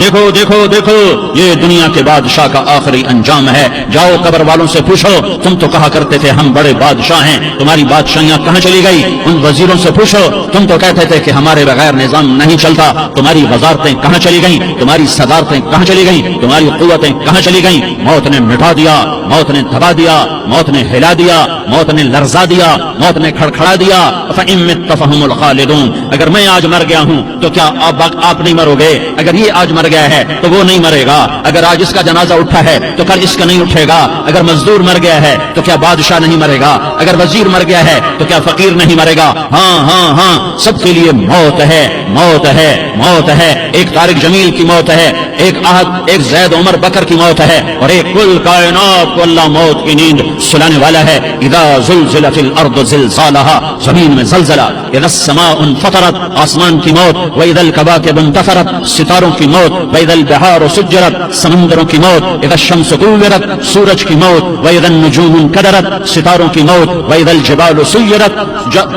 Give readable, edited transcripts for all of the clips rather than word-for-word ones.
دیکھو دیکھو دیکھو یہ دنیا کے بادشاہ کا آخری انجام ہے. جاؤ قبر والوں سے پوچھو تم تو کہا کرتے تھے ہم بڑے بادشاہ ہیں, تمہاری بادشاہیاں کہاں چلی گئی؟ ان وزیروں سے پوچھو تم تو کہتے تھے کہ ہمارے بغیر نظام نہیں چلتا, تمہاری وزارتیں کہاں چلی گئیں؟ تمہاری صدارتیں کہاں چلی گئیں؟ تمہاری قوتیں کہاں چلی گئیں؟ موت نے مٹا دیا, موت نے دبا دیا, موت نے ہلا دیا, موت نے لرزا دیا, موت نے کھڑکھڑا دیا. فَإِن مِتَّ فَهُمُ الْخَالِدُونَ, اگر میں آج مر گیا ہوں تو کیا آپ نہیں مرو گے؟ اگر یہ آج مر گیا ہے تو وہ نہیں مرے گا. اگر آج اس کا جنازہ اٹھا ہے تو کل اس کا نہیں اٹھے گا. اگر مزدور مر گیا ہے تو کیا بادشاہ نہیں مرے گا؟ اگر وزیر مر گیا ہے تو کیا فقیر نہیں مرے گا؟ ہاں ہاں ہاں, سب کے لیے موت ہے, موت ہے, موت ہے. ایک طارق جمیل کی موت ہے, ایک زید عمر بکر کی موت ہے, اور ایک کل کائنات کو اللہ موت کی نیند سلانے والا ہے. اذا زلزلت الارض زلزالها, زمین میں زلزلہ. اذا السماء انفطرت, آسمان کی موت. واذا الكواكب انتثرت, ستاروں کی موت. واذا البحار سجرت, سمندروں کی موت. اذا الشمس كورت, سورج کی موت. واذا النجوم انكدرت, ستاروں کی موت. واذا الجبال سيرت,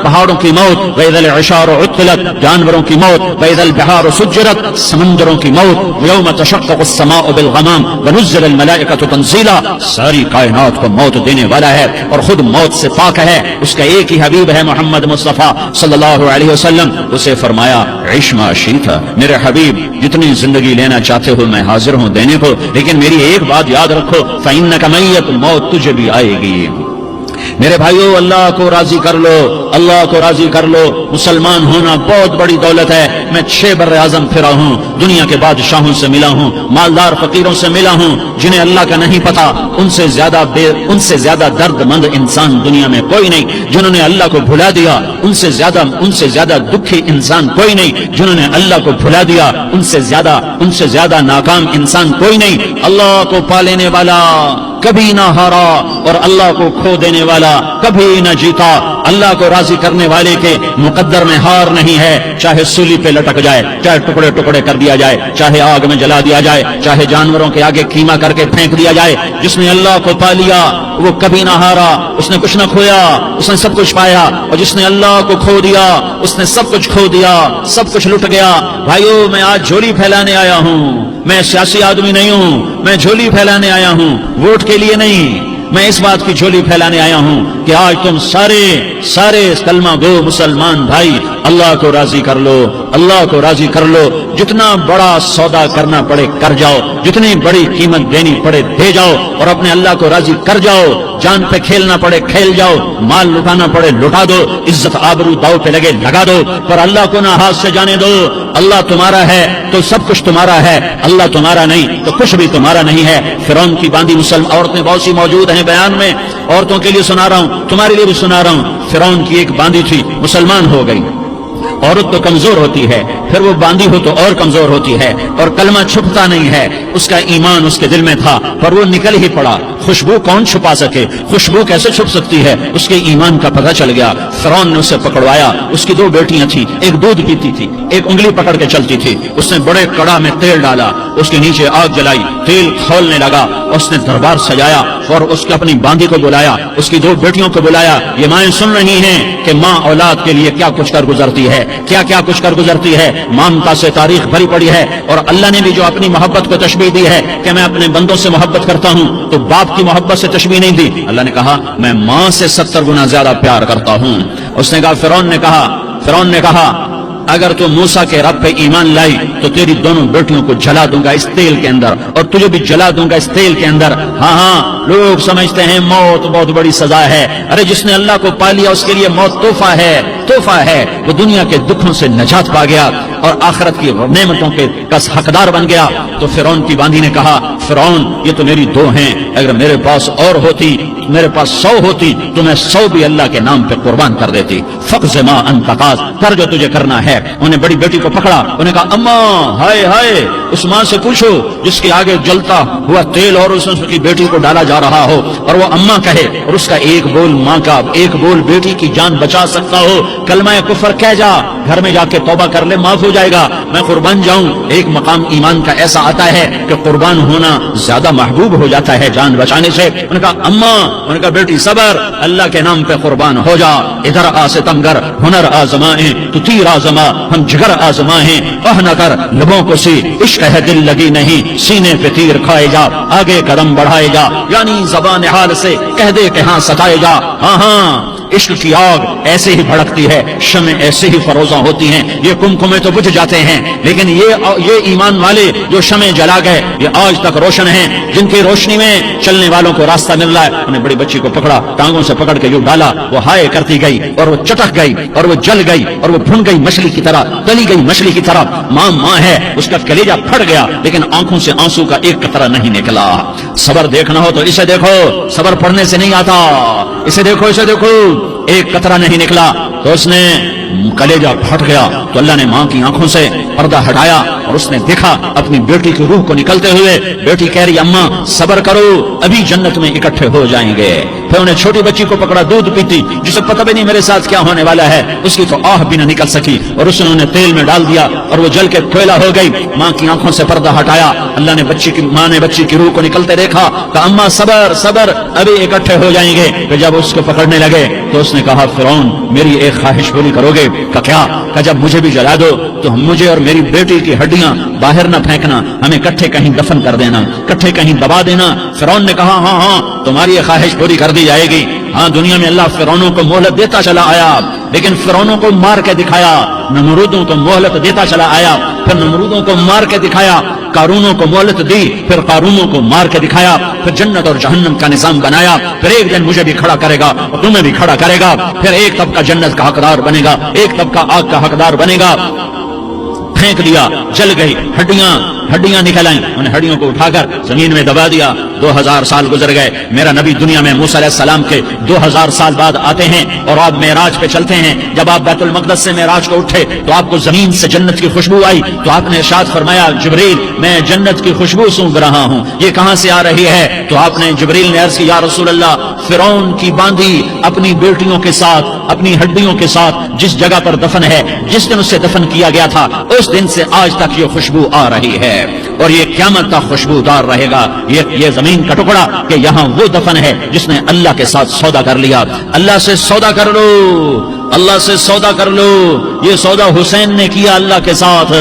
پہاڑوں کی موت. واذا العشار عطلت, جانوروں کی موت. واذا البحار سجرت, سمندروں کی موت. یوم تشقق السماء بالغمام ونزل الملائکۃ تنزیلا, ساری کائنات کو موت دینے والا ہے اور خود موت سے پاک ہے. اس کا ایک ہی حبیب ہے محمد مصطفیٰ صلی اللہ علیہ وسلم. اسے فرمایا عش ما شئت, میرے حبیب جتنی زندگی لینا چاہتے ہو میں حاضر ہوں دینے کو, لیکن میری ایک بات یاد رکھو, فإنک میت, موت تجھے بھی آئے گی. میرے بھائیو اللہ کو راضی کر لو, اللہ کو راضی کر لو. مسلمان ہونا بہت بڑی دولت ہے. میں 6 بر اعظم پھرا ہوں, دنیا کے بادشاہوں سے ملا ہوں, مالدار فقیروں سے ملا ہوں, جنہیں اللہ کا نہیں پتا. ان سے زیادہ درد مند انسان دنیا میں کوئی نہیں جنہوں نے اللہ کو بھلا دیا. ان سے زیادہ دکھی انسان کوئی نہیں جنہوں نے اللہ کو بھلا دیا. ان سے زیادہ ناکام انسان کوئی نہیں. اللہ کو پا لینے والا کبھی نہ ہارا اور اللہ کو کھو دینے والا کبھی نہ جیتا. اللہ کو راضی کرنے والے کے مقدر میں ہار نہیں ہے. چاہے سولی پہ لٹک جائے, چاہے ٹکڑے ٹکڑے کر دیا جائے, چاہے آگ میں جلا دیا جائے, چاہے جانوروں کے آگے کیما کر کے پھینک دیا جائے. جس نے اللہ کو پا لیا وہ کبھی نہ ہارا, اس نے کچھ نہ کھویا, اس نے سب کچھ پایا. اور جس نے اللہ کو کھو دیا اس نے سب کچھ کھو دیا, سب کچھ لٹ گیا. بھائیو میں آج جھولی پھیلانے آیا ہوں, میں سیاسی آدمی نہیں ہوں, میں جھولی پھیلانے آیا ہوں, ووٹ کے لیے نہیں. میں اس بات کی جھولی پھیلانے آیا ہوں کہ آج تم سارے کلمہ گو مسلمان بھائی اللہ کو راضی کر لو, اللہ کو راضی کر لو. جتنا بڑا سودا کرنا پڑے کر جاؤ, جتنی بڑی قیمت دینی پڑے دے جاؤ, اور اپنے اللہ کو راضی کر جاؤ. جان پہ کھیلنا پڑے کھیل جاؤ, مال لٹانا پڑے لٹا دو, عزت آبرو داؤ پہ لگے لگا دو, پر اللہ کو نہ ہاتھ سے جانے دو. اللہ تمہارا ہے تو سب کچھ تمہارا ہے, اللہ تمہارا نہیں تو کچھ بھی تمہارا نہیں ہے. فرعون کی باندھی مسلم عورتیں بہت سی موجود ہیں بیان میں, عورتوں کے لیے سنا رہا ہوں, تمہارے لیے بھی سنا رہا ہوں. فرعون کی ایک باندھی تھی, مسلمان ہو گئی. عورت تو کمزور ہوتی ہے, پھر وہ باندھی ہو تو اور کمزور ہوتی ہے, اور کلمہ چھپتا نہیں ہے. اس کا ایمان اس کے دل میں تھا پر وہ نکل ہی پڑا. خوشبو کون چھپا سکے, خوشبو کیسے چھپ سکتی ہے؟ اس کے ایمان کا پتہ چل گیا. فرعون نے اسے پکڑوایا. اس کی 2 بیٹیاں تھیں, ایک دودھ پیتی تھی, ایک انگلی پکڑ کے چلتی تھی. اس نے بڑے کڑا میں تیل ڈالا, اس کے نیچے آگ جلائی, تیل کھولنے لگا. اس نے دربار سجایا اور اس کی اپنی باندھی کو بلایا, اس کی 2 بیٹیوں کو بلایا. یہ مائیں سن رہی ہیں کہ ماں اولاد کے لیے کیا کچھ کر گزرتی ہے, کیا کچھ کر گزرتی ہے. مامتا سے تاریخ بھری پڑی ہے. اور اللہ نے بھی جو اپنی محبت کو تشبیہ دی ہے کہ میں اپنے بندوں سے محبت کرتا ہوں, تو باپ کی محبت سے تشبیہ نہیں دی. اللہ نے کہا میں ماں سے 70 گنا زیادہ پیار کرتا ہوں. اس نے کہا فرعون نے کہا اگر تو موسیٰ کے رب پہ ایمان لائی تو تیری دونوں بیٹیوں کو جلا دوں گا اس تیل کے اندر, اور تجھے بھی جلا دوں گا اس تیل کے اندر. ہاں لوگ سمجھتے ہیں موت بہت بڑی سزا ہے. ارے جس نے اللہ کو پا لیا اس کے لیے موت تحفہ ہے. وہ دنیا کے دکھوں سے نجات پا گیا اور آخرت کی نعمتوں کے حقدار بن گیا. تو فرعون کی باندھی نے کہا فرعون یہ تو میری 2 ہیں, اگر میرے پاس اور ہوتی, میرے پاس 100 ہوتی تو میں 100 بھی اللہ کے نام پہ قربان کر دیتی. فقض ما انت قاض, کر جو تجھے کرنا ہے. انہیں بڑی بیٹی کو پکڑا, انہیں کہا اماں ہائے ہائے, اس ماں سے پوچھو جس کے آگے جلتا ہوا تیل اور اس کی بیٹی کو ڈالا جا رہا ہو, اور وہ اماں کہے اور اس کا ایک بول ماں کا, ایک بول بیٹی کی جان بچا سکتا ہو. کلمہ کفر کہہ جا, گھر میں جا کے توبہ کر لے, معاف ہو جائے گا. میں قربان جاؤں. ایک مقام ایمان کا ایسا آتا ہے کہ قربان ہونا زیادہ محبوب ہو جاتا ہے جان بچانے سے. انہوں نے کہا اماں ان کا بیٹی صبر، اللہ کے نام پہ قربان ہو جا، ادھر آ ستمگر ہنر آزمائیں تو تیر آزما ہم جگر آزمائیں، اہ نہ کر لبوں کو سی عشق ہے دل لگی نہیں، سینے پہ تیر کھائے جا آگے قدم بڑھائے جا، یعنی زبان حال سے کہہ دے کہ ہاں ستائے جا۔ ہاں ہاں عشق کی آگ ایسے ہی بھڑکتی ہے، شمع ایسے ہی فروزاں ہوتی ہیں، یہ کمکمے تو بجھ جاتے ہیں، لیکن یہ ایمان والے جو شمع جلا گئے یہ آج تک روشن ہیں، جن کی روشنی میں چلنے والوں کو راستہ مل رہا ہے۔ انہیں بڑی بچی کو پکڑا، ٹانگوں سے پکڑ کے یوں ڈالا، وہ ہائے کرتی گئی اور وہ چٹک گئی اور وہ جل گئی اور وہ بھن گئی مچھلی کی طرح، تلی گئی مچھلی کی طرح۔ ماں ماں ہے، اس کا کلیجہ پھٹ گیا لیکن آنکھوں سے آنسو کا ایک قطرہ نہیں نکلا۔ صبر دیکھنا ہو تو اسے دیکھو، صبر پڑھنے سے نہیں آتا، اسے دیکھو اسے دیکھو، ایک قطرہ نہیں نکلا تو اس نے کلیجہ پھٹ گیا، تو اللہ نے ماں کی آنکھوں سے پردہ ہٹایا اور اس نے دیکھا اپنی بیٹی کی روح کو نکلتے ہوئے۔ بیٹی کہہ رہی اماں صبر کرو، ابھی جنت میں اکٹھے ہو جائیں گے۔ پھر انہیں چھوٹی بچی کو پکڑا، دودھ پیتی، جسے پتہ بھی نہیں میرے ساتھ کیا ہونے والا ہے، اس کی تو آہ بھی نہ نکل سکی، اور اس نے انہیں تیل میں ڈال دیا اور وہ جل کے کوئلہ ہو گئی۔ ماں کی آنکھوں سے پردہ ہٹایا، اللہ نے ماں نے بچی کی روح کو نکلتے دیکھا، کہا اماں صبر صبر، ابھی اکٹھے ہو جائیں گے۔ پھر جب اس کو پکڑنے لگے تو اس نے کہا فرعون میری ایک خواہش پوری کرو گے؟ کہ کیا؟ کہ جب مجھے بھی جلا دو تو مجھے اور میری بیٹی کی ہڈیاں باہر نہ پھینکنا، ہمیں کٹھے کہیں دفن کر دینا، کٹھے کہیں دبا دینا۔ فرعون نے کہا ہاں ہاں تمہاری یہ خواہش پوری کر دی جائے گی۔ ہاں دنیا میں اللہ فرعونوں کو مہلت دیتا چلا آیا، لیکن فرعونوں کو مار کے دکھایا، نمرودوں کو مہلت دیتا چلا آیا، پھر نمرودوں کو مار کے دکھایا، قارونوں کو مہلت دی، پھر قارونوں کو مار کے دکھایا، پھر جنت اور جہنم کا نظام بنایا، پھر ایک دن مجھے بھی کھڑا کرے گا اور تمہیں بھی کھڑا کرے گا، پھر ایک طبقہ جنت کا حقدار بنے گا، ایک طبقہ آگ کا حقدار بنے گا۔ پھینک دیا، جل گئی، ہڈیاں نکل آئیں، انہیں ہڈیوں کو اٹھا کر زمین میں دبا دیا۔ 2000 سال گزر گئے، میرا نبی دنیا میں موسیٰ علیہ السلام کے 2000 سال بعد آتے ہیں اور آپ معراج پہ چلتے ہیں۔ جب آپ بیت المقدس سے معراج کو اٹھے تو آپ کو زمین سے جنت کی خوشبو آئی، تو آپ نے ارشاد فرمایا جبریل میں جنت کی خوشبو سونگ رہا ہوں، یہ کہاں سے آ رہی ہے؟ تو آپ نے جبریل نے عرض کی یا رسول اللہ فرعون کی باندھی اپنی بیٹیوں کے ساتھ، اپنی ہڈیوں کے ساتھ جس جگہ پر دفن ہے، جس دن اسے دفن کیا گیا تھا، اس دن سے آج تک یہ خوشبو آ رہی ہے اور یہ قیامت تک خوشبودار رہے گا۔ یہ زمین کا ٹکڑا کہ یہاں وہ دفن ہے جس نے اللہ کے ساتھ سودا کر لیا۔ اللہ سے سودا کر لو، اللہ سے سودا کر لو۔ یہ سودا حسین نے کیا اللہ کے ساتھ،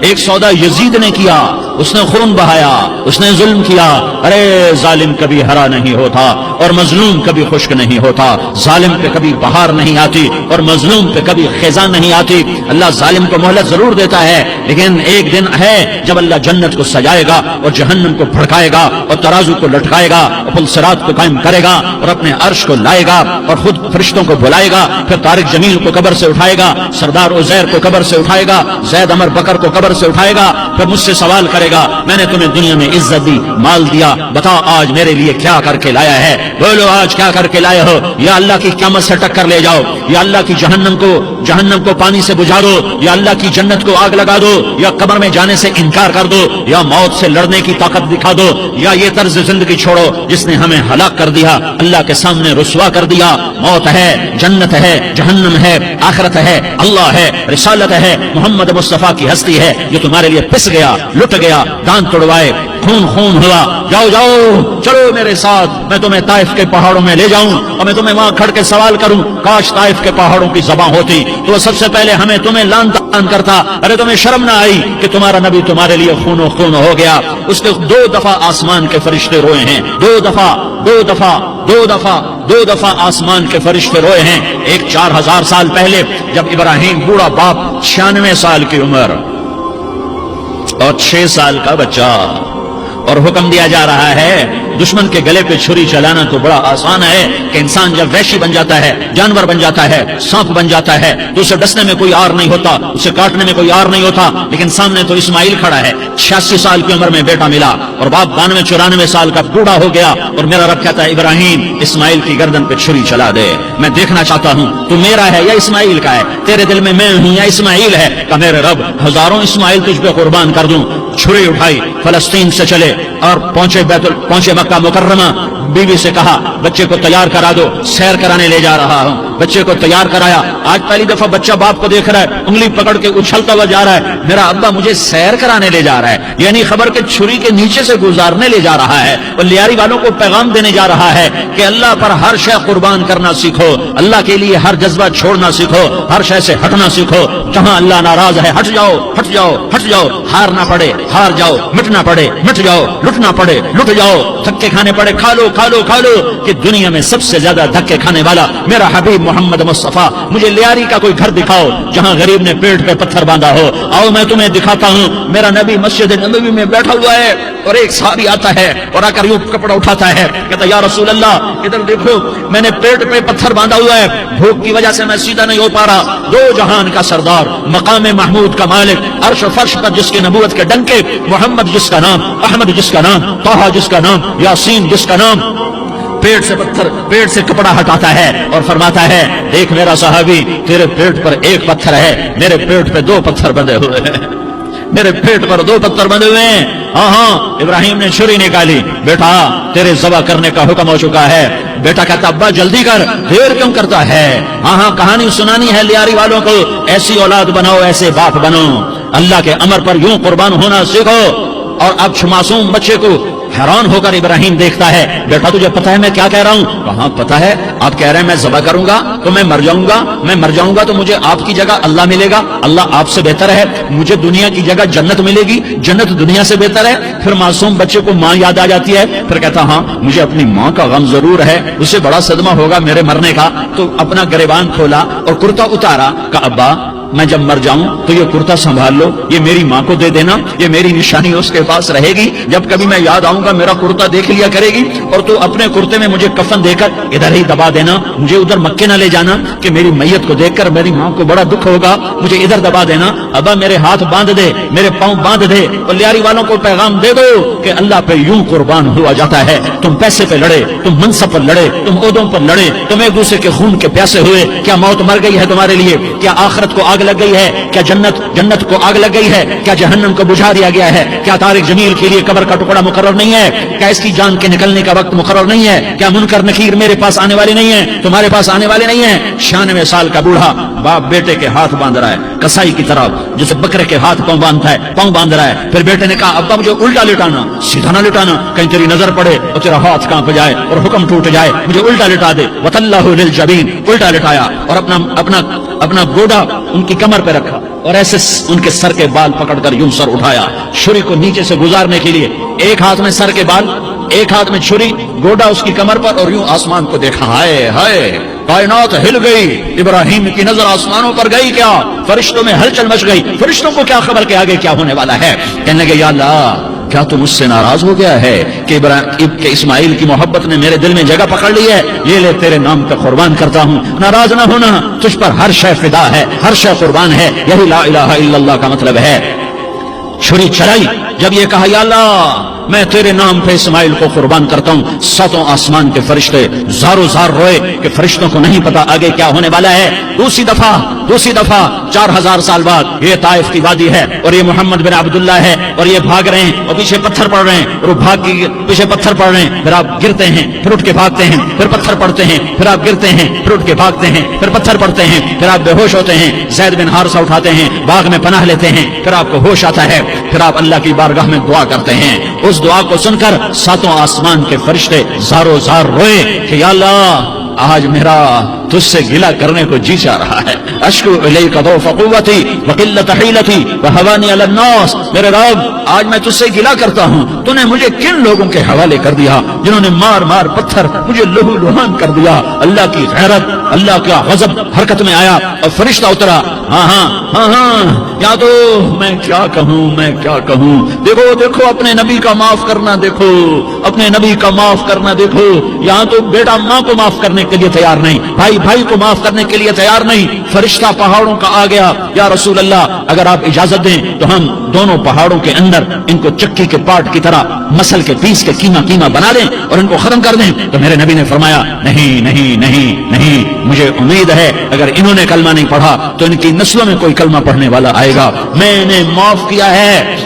ایک سودا یزید نے کیا، اس نے خون بہایا، اس نے ظلم کیا۔ ارے ظالم کبھی ہرا نہیں ہوتا اور مظلوم کبھی خشک نہیں ہوتا، ظالم پہ کبھی بہار نہیں آتی اور مظلوم پہ کبھی خزاں نہیں آتی۔ اللہ ظالم کو مہلت ضرور دیتا ہے، لیکن ایک دن ہے جب اللہ جنت کو سجائے گا اور جہنم کو بھڑکائے گا اور ترازو کو لٹکائے گا اور پل صراط کو قائم کرے گا اور اپنے عرش کو لائے گا اور خود فرشتوں کو بلائے گا، پھر طارق جمیل کو قبر سے اٹھائے گا، سردار عزیر کو قبر سے اٹھائے گا، زید عمر بکر کو قبر سے اٹھائے گا، پھر مجھ سے سوال کرے گا میں نے تمہیں دنیا میں عزت دی، مال دیا، بتا آج میرے لیے کیا کر کے لایا ہے؟ بولو آج کیا کر کے لائے ہو؟ یا اللہ کی قیامت سے ٹکر لے جاؤ، یا اللہ کی جہنم کو پانی سے بجھا دو، یا اللہ کی جنت کو آگ لگا دو، یا قبر میں جانے سے انکار کر دو، یا موت سے لڑنے کی طاقت دکھا دو، یا یہ طرز زندگی چھوڑو جس نے ہمیں ہلاک کر دیا، اللہ کے سامنے رسوا کر دیا۔ موت ہے، جنت ہے، جہنم ہے، آخرت ہے، اللہ ہے، رسالت ہے، محمد مصطفیٰ کی ہستی ہے، جو تمہارے لیے پس گیا، لٹ گیا، دانت توڑوائے، خون ہوا۔ جاؤ جاؤ چلو میرے ساتھ، میں تمہیں طائف کے پہاڑوں میں لے جاؤں اور میں تمہیں وہاں کھڑ کے سوال کروں، کاش طائف کے پہاڑوں کی زبان ہوتی تو سب سے پہلے ہمیں تمہیں لعن طعن کرتا۔ ارے تمہیں شرم نہ آئی کہ تمہارا نبی تمہارے لیے خون ہو گیا؟ اس کے 2 دفعہ آسمان کے فرشتے روئے ہیں، 2 دفعہ آسمان کے فرشتے روئے ہیں۔ ایک 4000 سال پہلے جب ابراہیم بوڑھا باپ 96 سال کی عمر اور 6 سال کا بچہ، اور حکم دیا جا رہا ہے دشمن کے گلے پہ چھری چلانا تو بڑا آسان ہے کہ انسان جب وحشی بن جاتا ہے، جانور بن جاتا ہے، سانپ بن جاتا ہے تو اسے ڈسنے میں کوئی آر نہیں ہوتا، اسے کاٹنے میں کوئی آر نہیں ہوتا، لیکن سامنے تو اسماعیل کھڑا ہے، 86 سال کی عمر میں بیٹا ملا اور باپ 92-94 سال کا بوڑھا ہو گیا، اور میرا رب کہتا ہے ابراہیم اسماعیل کی گردن پہ چھری چلا دے، میں دیکھنا چاہتا ہوں تو میرا ہے یا اسماعیل کا ہے، تیرے دل میں میں ہوں یا اسماعیل ہے؟ کہ میرے رب ہزاروں اسماعیل تجھ پہ قربان کر دوں۔ چھری اٹھائی، فلسطین سے چلے اور پہنچے مکہ مکرمہ، بیوی سے کہا بچے کو تیار کرا دو، سیر کرانے لے جا رہا ہوں۔ بچے کو تیار کرایا. آج پہلی دفعہ بچہ باپ کو دیکھ رہا ہے, انگلی پکڑ کے اچھلتا ہوا جا رہا ہے, میرا ابا مجھے سیر کرانے لے جا رہا ہے, یعنی خبر کے چھری کے نیچے سے گزارنے لے جا رہا ہے. اور لیاری والوں کو پیغام دینے جا رہا ہے کہ اللہ پر ہر شے قربان کرنا سیکھو, اللہ کے لیے ہر جذبہ چھوڑنا سیکھو, ہر شے سے ہٹنا سیکھو. جہاں اللہ ناراض ہے ہٹ جاؤ, ہٹ جاؤ, ہٹ جاؤ. ہارنا پڑے ہار جاؤ, مٹنا پڑے مٹ جاؤ, لٹنا پڑے لٹ جاؤ, دھکے کھانے پڑے کھا لو کھا لو کھا لو. کہ دنیا میں سب سے زیادہ دھکے کھانے والا میرا حبیب محمد مصطفیٰ. مجھے لیاری کا کوئی گھر دکھاؤ جہاں غریب نے پیٹ پہ پتھر باندھا ہو. آؤ میں تمہیں دکھاتا ہوں. میرا نبی مسجد نبوی میں بیٹھا ہوا ہے اور ایک صحابی آتا ہے اور آ کر یوں کپڑا اٹھاتا ہے, کہتا یا رسول اللہ ادھر دیکھو, میں نے پیٹ پہ پتھر باندھا ہوا ہے, بھوک کی وجہ سے میں سیدھا نہیں ہو پا رہا. دو جہان کا سردار, مقام محمود کا مالک, عرش و فرش پر جس کی نبوت کے ڈنکے, محمد جس کا نام, احمد جس کا نام, طہ جس کا نام, یاسین جس کا نام, پیٹ سے پتھر, پیٹ سے کپڑا ہٹاتا ہے اور فرماتا ہے دیکھ میرا صحابی, تیرے پیٹ پر ایک پتھر ہے, میرے پیٹ پہ دو پتھر بندھے ہوئے ہیں, میرے پیٹ پر دو پتھر بندھے ہوئے ہیں. ہاں ابراہیم نے چھری نکالی, بیٹا تیرے ذبح کرنے کا حکم ہو چکا ہے. بیٹا کہتا ابا جلدی کر, دیر کیوں کرتا ہے. ہاں کہانی سنانی ہے لیاری والوں کو, ایسی اولاد بناؤ, ایسے باپ بنو, اللہ کے امر پر یوں قربان ہونا سیکھو. اور اب معصوم بچے کو حیران ہو کر ابراہیم دیکھتا ہے, بیٹا تجھے پتا ہے میں کیا کہہ رہا ہوں؟ کہاں پتا ہے, آپ کہہ رہے ہیں میں ذبح کروں گا تو میں مر جاؤں گا, میں مر جاؤں گا تو مجھے آپ کی جگہ اللہ ملے گا, اللہ آپ سے بہتر ہے, مجھے دنیا کی جگہ جنت ملے گی, جنت دنیا سے بہتر ہے. پھر معصوم بچے کو ماں یاد آ جاتی ہے, پھر کہتا ہاں مجھے اپنی ماں کا غم ضرور ہے, اسے بڑا صدمہ ہوگا میرے مرنے کا. تو اپنا گریبان کھولا اور کرتا اتارا, کہ ابا میں جب مر جاؤں تو یہ کرتا سنبھال لو, یہ میری ماں کو دے دینا, یہ میری نشانی اس کے پاس رہے گی, جب کبھی میں یاد آؤں گا میرا کرتا دیکھ لیا کرے گی, اور تو اپنے کرتے میں مجھے کفن دے کر ادھر ہی دبا دینا, مجھے ادھر مکے نہ لے جانا کہ میری میت کو دیکھ کر میری ماں کو بڑا دکھ ہوگا, مجھے ادھر دبا دینا. ابا میرے ہاتھ باندھ دے, میرے پاؤں باندھ دے, اور لیاری والوں کو پیغام دے دو کہ اللہ پہ یوں قربان ہوا جاتا ہے. تم پیسے پہ لڑے, تم منصب پر لڑے, تم عہدوں پر لڑے, تم ایک دوسرے کے خون کے پیاسے ہوئے, کیا موت مر گئی ہے تمہارے لیے؟ کیا آخرت کو آگ لگ گئی ہے؟ کیا جنت کو آگ لگ گئی ہے؟ کیا جہنم کو بجھا دیا گیا ہے؟ کیا طارق جمیل کے لیے قبر کا ٹکڑا مقرر نہیں ہے؟ کیا اس کی جان کے نکلنے کا وقت مقرر نہیں ہے؟ کیا منکر نکیر میرے پاس آنے والے نہیں ہیں, تمہارے پاس آنے والے نہیں ہیں؟ 96 سال کا بوڑھا باپ بیٹے کے ہاتھ باندھ رہا ہے کسائی کی طرح, جسے بکرے کے ہاتھ پاؤں باندھتا ہے, پاؤں باندھ رہا ہے. پھر بیٹے نے کہا ابا مجھے الٹا لٹانا, سیدھا نہ لٹانا, کہیں تیری نظر پڑے اور تیرا ہاتھ کانپ جائے اور حکم ٹوٹ جائے, مجھے الٹا لٹا دے. وَتَلَّهُ لِلْجَبِينِ, الٹا لٹایا اور اپنا گوڑا ان کی کمر پہ رکھا, اور ایسے ان کے سر کے بال پکڑ کر یوں سر اٹھایا, چھری کو نیچے سے گزارنے کے لیے. ایک ہاتھ میں سر کے بال, ایک ہاتھ میں چھری, گوڑا اس کی کمر پر, اور یوں آسمان کو دیکھا. ہائے ہائے, کائنات ہل گئی, ابراہیم کی نظر آسمانوں پر گئی, کیا فرشتوں میں ہلچل مچ گئی. فرشتوں کو کیا خبر کہ آگے کیا ہونے والا ہے. کہنے لگے یا اللہ کیا تو مجھ سے ناراض ہو گیا ہے کہ اسماعیل کی محبت نے میرے دل میں جگہ پکڑ لی ہے, یہ لے تیرے نام پہ قربان کرتا ہوں. ناراض نہ ہونا, تجھ پر ہر شے فدا ہے, ہر شے قربان ہے, یہی لا الہ الا اللہ کا مطلب ہے. چھری چلائی, جب یہ کہا یا اللہ میں تیرے نام پہ اسماعیل کو قربان کرتا ہوں, 7 آسمان کے فرشتے زارو زار روئے کہ فرشتوں کو نہیں پتا آگے کیا ہونے والا ہے. دوسری دفعہ 4000 سال بعد یہ طائف کی وادی ہے, اور یہ محمد بن عبداللہ ہے, اور یہ بھاگ رہے ہیں اور پیچھے پتھر پڑ رہے ہیں, اور وہ بھاگ کے پیچھے پتھر پڑ رہے ہیں. پھر آپ گرتے ہیں, پھر اٹھ کے بھاگتے ہیں, پھر پتھر پڑتے ہیں, پھر آپ گرتے ہیں, پھر اٹھ کے بھاگتے ہیں, پھر پتھر پڑتے ہیں, پھر آپ بے ہوش ہوتے ہیں, زید بن حارثہ اٹھاتے ہیں, باغ میں پناہ لیتے ہیں, پھر آپ کو ہوش آتا ہے, پھر آپ اللہ کی بارگاہ میں دعا کرتے ہیں. اس دعا کو سن کر 7 آسمان کے فرشتے زارو زار روئے کہ یا اللہ آج میرا تجھ سے گلہ کرنے کو جی چاہ رہا ہے. اشکو الیک ضعف قوتی وقلت حیلتی وہوانی علی الناس, میرے رب آج میں تجھ سے گلہ کرتا ہوں, تو نے مجھے کن لوگوں کے حوالے کر دیا جنہوں نے مار مار پتھر مجھے لہو لہان کر دیا. اللہ کی غیرت, اللہ کا غضب حرکت میں آیا اور فرشتہ اترا. ہاں یا تو میں کیا کہوں. دیکھو اپنے نبی کا معاف کرنا, دیکھو اپنے نبی کا معاف کرنا, دیکھو یہاں تو بیٹا ماں کو معاف کرنے کے لیے تیار نہیں, بھائی کو معاف کرنے کے لیے تیار نہیں. فرشتہ پہاڑوں کا آ گیا, یا رسول اللہ اگر آپ اجازت دیں تو ہم دونوں پہاڑوں کے اندر ان کو چکی کے پاٹ کی طرح مسل کے پیس کے کیما بنا دیں اور ان کو ختم کر دیں. تو میرے نبی نے فرمایا نہیں, مجھے امید ہے اگر انہوں نے کلمہ نہیں پڑھا تو ان کی نسلوں میں کوئی کلمہ پڑھنے والا آئے گا. میں نے معاف کیا ہے.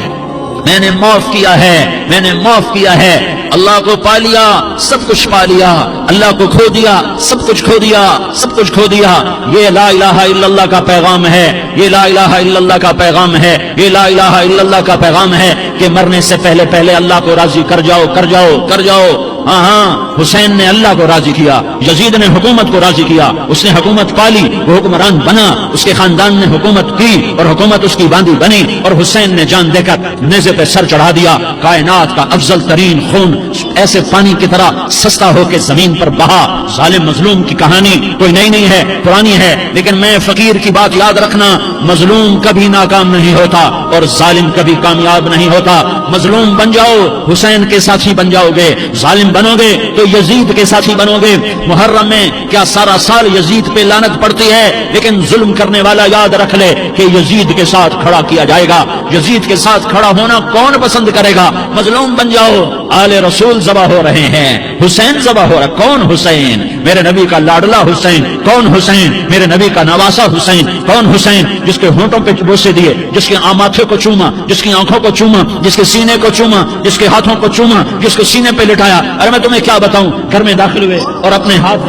اللہ کو پا لیا سب کچھ پا لیا، اللہ کو کھو دیا سب کچھ کھو دیا، سب کچھ کھو دیا۔ یہ لا الہ الا اللہ کا پیغام ہے، یہ لا الہ الا اللہ کا پیغام ہے، یہ لا الہ الا اللہ کا پیغام ہے کہ مرنے سے پہلے پہلے اللہ کو راضی کر جاؤ کر جاؤ کر جاؤ۔ ہاں حسین نے اللہ کو راضی کیا، یزید نے حکومت کو راضی کیا، اس نے حکومت پالی، وہ حکمران بنا، اس کے خاندان نے حکومت کی اور حکومت اس کی باندھی بنی، اور حسین نے جان دے کر نیزے پہ سر چڑھا دیا۔ کائنات کا افضل ترین خون ایسے پانی کی طرح سستا ہو کے زمین پر بہا۔ ظالم مظلوم کی کہانی کوئی نئی نہیں ہے، پرانی ہے، لیکن میں فقیر کی بات یاد رکھنا، مظلوم کبھی ناکام نہیں ہوتا اور ظالم کبھی کامیاب نہیں ہوتا۔ مظلوم بن جاؤ حسین کے ساتھی بن جاؤ گے، ظالم بنو گے تو یزید کے ساتھی بنو گے۔ محرم میں کیا سارا سال یزید پہ لعنت پڑتی ہے، لیکن ظلم کرنے والا یاد رکھ لے کہ یزید کے ساتھ کھڑا کیا جائے گا۔ یزید کے ساتھ کھڑا ہونا کون پسند کرے گا؟ مظلوم بن جاؤ۔ آل رسول ذبح ہو رہے ہیں، حسین ذبح ہو رہا۔ کون حسین؟ میرے نبی کا لاڈلا حسین۔ کون حسین؟ میرے نبی کا نواسا حسین۔ کون حسین؟ جس کے ہونٹوں پہ بوسے دیے، جس کے ماتھے کو چوما، جس کی آنکھوں کو چوما، جس کے سینے کو چوما، جس کے ہاتھوں کو چوما، جس کو سینے پہ لٹایا۔ ارے میں تمہیں کیا بتاؤں، گھر میں داخل ہوئے اور اپنے ہاتھ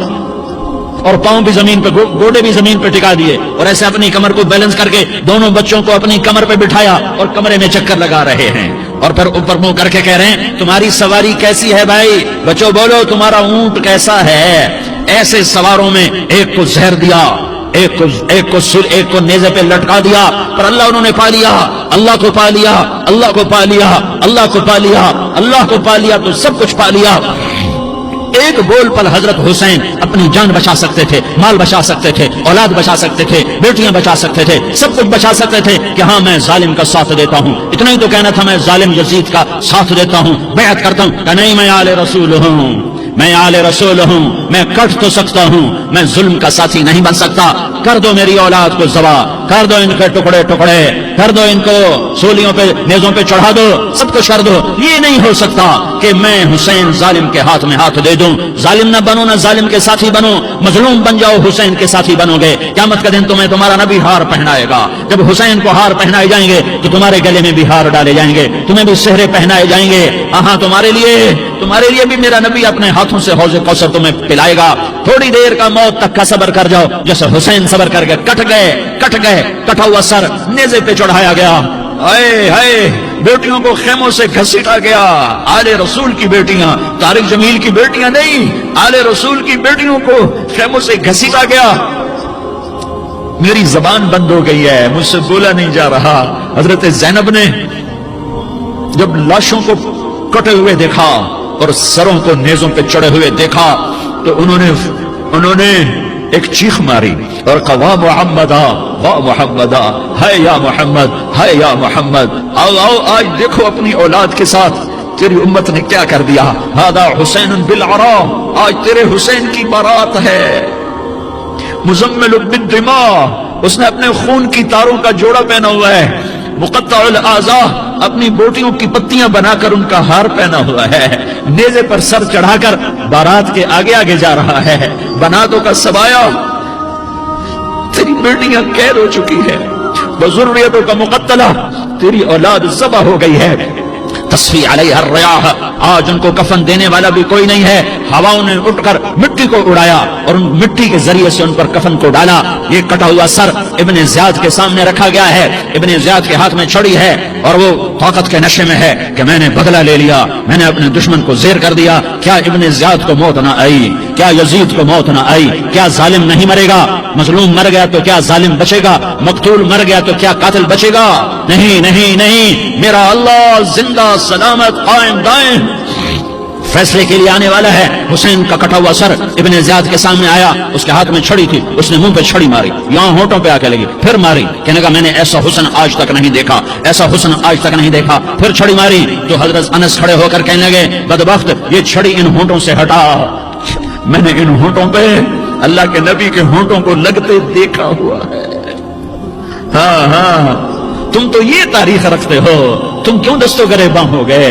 اور پاؤں بھی زمین پہ، گوڑے بھی زمین پہ ٹکا دیے، اور ایسے اپنی کمر کو بیلنس کر کے دونوں بچوں کو اپنی کمر پہ بٹھایا اور کمرے میں چکر لگا رہے ہیں، اور پھر اوپر منہ کر کے کہہ رہے ہیں تمہاری سواری کیسی ہے بھائی؟ بچوں بولو تمہارا اونٹ کیسا ہے؟ ایسے سواروں میں ایک کو زہر دیا، ایک کو نیزے پہ لٹکا دیا، پر اللہ انہوں نے پا لیا، اللہ کو پا لیا، اللہ کو پا لیا، اللہ کو پا لیا، اللہ کو پا لیا تو سب کچھ پا لیا۔ ایک بول پر حضرت حسین اپنی جان بچا سکتے تھے، مال بچا سکتے تھے، اولاد بچا سکتے تھے، بیٹیاں بچا سکتے تھے، سب کچھ بچا سکتے تھے کہ ہاں میں ظالم کا ساتھ دیتا ہوں۔ اتنا ہی تو کہنا تھا میں ظالم یزید کا ساتھ دیتا ہوں، بیعت کرتا ہوں کہ نہیں میں آل رسول ہوں، میں آل رسول ہوں، میں کٹ تو سکتا ہوں، میں ظلم کا ساتھی نہیں بن سکتا۔ کر دو میری اولاد کو ذبح، کر دو ان کے ٹکڑے ٹکڑے، کر دو ان کو سولیوں پہ نیزوں پہ چڑھا دو، سب کچھ کر دو۔ یہ نہیں ہو سکتا کہ میں حسین ظالم کے ہاتھ میں ہاتھ دے دوں۔ ظالم نہ بنو، نہ ظالم کے ساتھی بنو، مظلوم بن جاؤ، حسین کے ساتھی بنو گے۔ قیامت کا دن تمہیں تمہارا نبی ہار پہنائے گا۔ جب حسین کو ہار پہنائے جائیں گے تو تمہارے گلے میں بھی ہار ڈالے جائیں گے، تمہیں بھی سہرے پہنائے جائیں گے۔ ہاں تمہارے لیے بھی میرا نبی اپنے ہاتھوں سے حوض کوثر تمہیں پلائے گا۔ تھوڑی دیر کا موت تک کا صبر کر جاؤ، جیسے حسین صبر کر کے کٹ گئے، کٹا ہوا سر نیزے پہ چڑھایا گیا۔ اے ہائے، بیٹیوں کو خیموں سے گھسیٹا گیا۔ آل رسول کی بیٹیاں، طارق جمیل کی بیٹیاں نہیں، آل رسول کی بیٹیوں کو خیموں سے گھسیٹا گیا۔ میری زبان بند ہو گئی ہے، مجھ سے بولا نہیں جا رہا۔ حضرت زینب نے جب لاشوں کو کٹے ہوئے دیکھا اور سروں کو نیزوں پہ چڑھے ہوئے دیکھا تو انہوں نے ایک چیخ ماری اور کہا واہ محمدا، واہ محمدا، ہے یا محمد، ہے یا محمد۔ آؤ آج دیکھو اپنی اولاد کے ساتھ تیری امت نے کیا کر دیا۔ ہذا حسین بالعراء، آج تیرے حسین کی بارات ہے۔ مزمل بالدماء، اس نے اپنے خون کی تاروں کا جوڑا پہنا ہوا ہے۔ مقطع الاعضاء، اپنی بوٹیوں کی پتیاں بنا کر ان کا ہار پہنا ہوا ہے۔ نیزے پر سر چڑھا کر بارات کے آگے آگے جا رہا ہے۔ بناتوں کا سبایا، تیری بیٹیاں قید ہو چکی ہے، بذریتوں کا مقتلہ، تیری اولاد ذبح ہو گئی ہے۔ تصفی علیہ الریاح، آج ان کو کفن دینے والا بھی کوئی نہیں ہے۔ ہواؤں نے اٹھ کر مٹی کو اڑایا اور ان مٹی کے ذریعے سے ان پر کفن کو ڈالا۔ یہ کٹا ہوا سر ابن زیاد کے سامنے رکھا گیا ہے، ابن زیاد کے ہاتھ میں چھڑی ہے اور وہ طاقت کے نشے میں ہے کہ میں نے بدلہ لے لیا، میں نے اپنے دشمن کو زیر کر دیا۔ کیا ابن زیاد کو موت نہ آئی؟ کیا یزید کو موت نہ آئی؟ کیا ظالم نہیں مرے گا؟ مظلوم مر گیا تو کیا ظالم بچے گا؟ مقتول مر گیا تو کیا قاتل بچے گا؟ نہیں نہیں نہیں، میرا اللہ زندہ سلامت قائم دائم فیصلے کے لیے آنے والا ہے۔ حسین کا کٹا ہوا سر ابن زیاد کے سامنے آیا، اس کے ہاتھ میں چھڑی تھی، اس نے منہ پہ چھڑی ماری، یہاں ہونٹوں پہ آ کے لگی، پھر ماری، کہنے کا میں نے ایسا حسن آج تک نہیں دیکھا، ایسا حسن آج تک نہیں دیکھا، پھر چھڑی ماری تو حضرت انس کھڑے ہو کر کہنے لگے بدبخت، یہ چھڑی ان ہونٹوں سے ہٹا، میں نے ان ہونٹوں پہ اللہ کے نبی کے ہونٹوں کو لگتے دیکھا ہوا ہے۔ ہاں تم تو یہ تاریخ رکھتے ہو، تم کیوں دستوں گریباں ہو گئے؟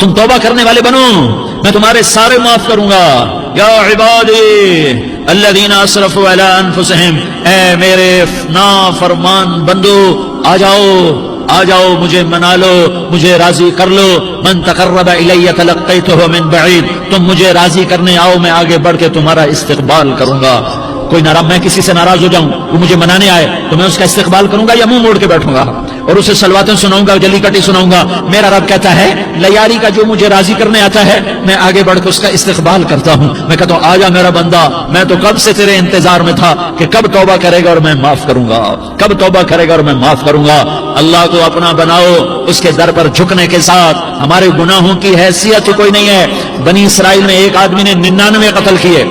تم توبہ کرنے والے بنو، میں تمہارے سارے معاف کروں گا۔ یا عبادی الذین اسرفوا علی انفسہم، اے میرے نافرمان بندو آ جاؤ، آ جاؤ مجھے منا لو، مجھے راضی کر لو۔ من تقرب الی تلقیتہ من بعید، تم مجھے راضی کرنے آؤ، میں آگے بڑھ کے تمہارا استقبال کروں گا۔ کوئی ناراض، میں کسی سے ناراض ہو جاؤں، وہ مجھے منانے آئے تو میں اس کا استقبال کروں گا یا منہ موڑ کے بیٹھوں گا اور اسے سلواتیں سناؤں گا، جلی کٹی سناؤں گا؟ میرا رب کہتا ہے لیاری کا جو مجھے راضی کرنے آتا ہے میں آگے بڑھ کے اس کا استقبال کرتا ہوں۔ میں کہتا ہوں آ جا میرا بندہ، میں تو کب سے تیرے انتظار میں تھا کہ کب توبہ کرے گا اور میں معاف کروں گا، کب توبہ کرے گا اور میں معاف کروں گا۔ اللہ کو اپنا بناؤ، اس کے در پر جھکنے کے ساتھ۔ ہمارے گناہوں کی حیثیت کوئی نہیں ہے۔ بنی اسرائیل میں ایک آدمی نے 99 قتل کیے،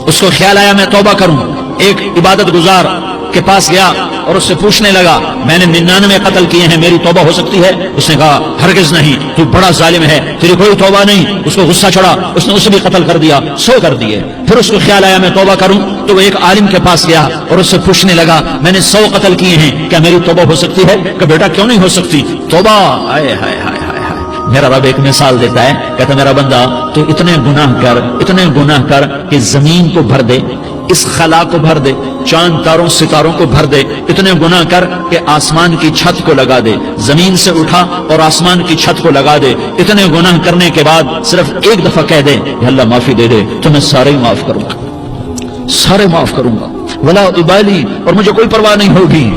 اس کو خیال آیا میں توبہ کروں، ایک عبادت گزار کے پاس گیا اور اس سے پوچھنے لگا میں نے 99 قتل کیے ہیں، میری توبہ ہو سکتی ہے؟ اس نے کہا ہرگز نہیں، تو بڑا ظالم ہے، تیری کوئی توبہ نہیں۔ اس کو غصہ چڑھا، اس نے اسے بھی قتل کر دیا، 100 کر دیے۔ پھر اس کو خیال آیا میں توبہ کروں، تو وہ ایک عالم کے پاس گیا اور اس سے پوچھنے لگا میں نے 100 قتل کیے ہیں، کیا میری توبہ ہو سکتی ہے؟ کہ بیٹا کیوں نہیں ہو سکتی توبہ؟ آئے ہائے ہائے ہائے۔ میرا رب ایک مثال دیتا ہے، کہتا میرا بندہ تو اتنے گناہ کر، اتنے گناہ کر کہ زمین کو بھر دے، اس خلا کو بھر دے، چاند تاروں ستاروں کو بھر دے، اتنے گناہ کر کہ آسمان کی چھت کو لگا دے، زمین سے اٹھا اور آسمان کی چھت کو لگا دے۔ اتنے گناہ کرنے کے بعد صرف ایک دفعہ کہہ دے کہ اللہ معافی دے دے تو میں سارے معاف کروں گا، سارے معاف کروں گا، ولا ابالی، اور مجھے کوئی پرواہ نہیں ہوگی۔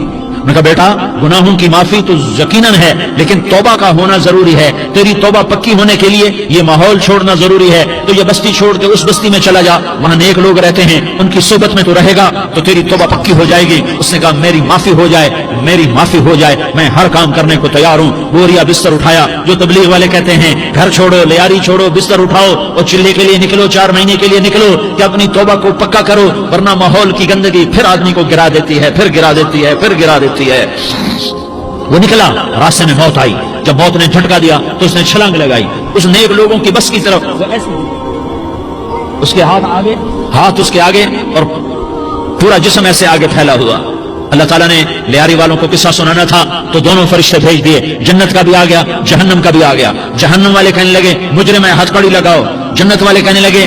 میں کہا بیٹا گناہوں کی معافی تو یقیناً ہے لیکن توبہ کا ہونا ضروری ہے۔ تیری توبہ پکی ہونے کے لیے یہ ماحول چھوڑنا ضروری ہے۔ تو یہ بستی چھوڑ کے اس بستی میں چلا جا، وہاں نیک لوگ رہتے ہیں، ان کی صحبت میں تو رہے گا تو تیری توبہ پکی ہو جائے گی۔ اس نے کہا میری معافی ہو جائے، میری معافی ہو جائے، میں ہر کام کرنے کو تیار ہوں۔ بوریا بستر اٹھایا، جو تبلیغ والے کہتے ہیں گھر چھوڑو، لیاری چھوڑو، بستر اٹھاؤ اور چلے کے لیے نکلو، 4 مہینے کے لیے نکلو کہ اپنی توبہ کو پکا کرو، ورنہ ماحول کی گندگی پھر آدمی کو گرا دیتی ہے، پھر گرا دیتی ہے، پھر گرا دیتی ہے۔ وہ نکلا، راستے میں موت آئی، جب موت نے جھٹکا دیا تو اس نے چھلانگ لگائی اس نیک لوگوں کی بس کی طرف، اس کے ہاتھ آگے، ہاتھ اس کے آگے اور پورا جسم ایسے آگے پھیلا ہوا۔ اللہ تعالیٰ نے لیاری والوں کو قصہ سنانا تھا تو دونوں فرشتے بھیج دیے، جنت کا بھی آ گیا، جہنم کا بھی آ گیا۔ جہنم والے کہنے لگے مجرم ہے ہتھ کڑی لگاؤ، جنت والے کہنے لگے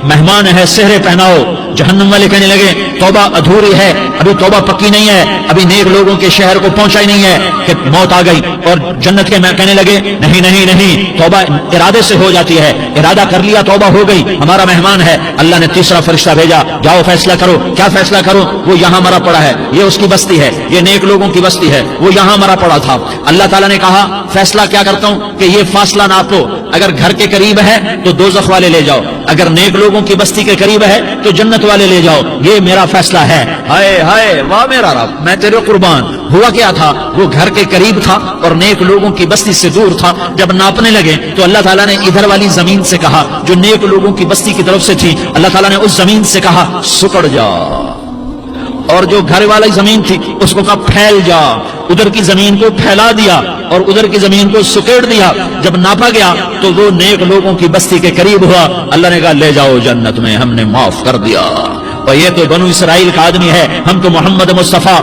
مہمان ہے سہرے پہناؤ۔ جہنم والے کہنے لگے توبہ ادھوری ہے، ابھی توبہ پکی نہیں ہے، ابھی نیک لوگوں کے شہر کو پہنچا ہی نہیں ہے کہ موت آ گئی۔ اور جنت کے میں کہنے لگے نہیں نہیں نہیں، توبہ ارادے سے ہو جاتی ہے، ارادہ کر لیا توبہ ہو گئی، ہمارا مہمان ہے۔ اللہ نے تیسرا فرشتہ بھیجا، جاؤ فیصلہ کرو۔ کیا فیصلہ کرو؟ وہ یہاں مرا پڑا ہے، یہ اس کی بستی ہے، یہ نیک لوگوں کی بستی ہے، وہ یہاں مرا پڑا تھا۔ اللہ تعالیٰ نے کہا فیصلہ کیا کرتا ہوں کہ یہ فاصلہ ناپو، اگر گھر کے قریب ہے تو دوزخ والے لے جاؤ، اگر نیک لوگوں کی بستی کے قریب ہے تو جنت والے لے جاؤ، یہ میرا فیصلہ ہے۔ ہائے ہائے واہ میرا رب، میں تیرے قربان۔ ہوا کیا تھا؟ وہ گھر کے قریب تھا اور نیک لوگوں کی بستی سے دور تھا۔ جب ناپنے لگے تو اللہ تعالیٰ نے ادھر والی زمین سے کہا جو نیک لوگوں کی بستی کی طرف سے تھی، اللہ تعالیٰ نے اس زمین سے کہا سکڑ جا، اور جو گھر والی زمین تھی اس کو کہا پھیل جا، ادھر کی زمین کو پھیلا دیا اور ادھر کی زمین کو سکیڑ دیا۔ جب ناپا گیا تو وہ نیک لوگوں کی بستی کے قریب ہوا۔ اللہ نے کہا لے جاؤ جنت میں، ہم نے معاف کر دیا۔ اور یہ تو بنو اسرائیل کا آدمی ہے، ہم تو محمد مصطفیٰ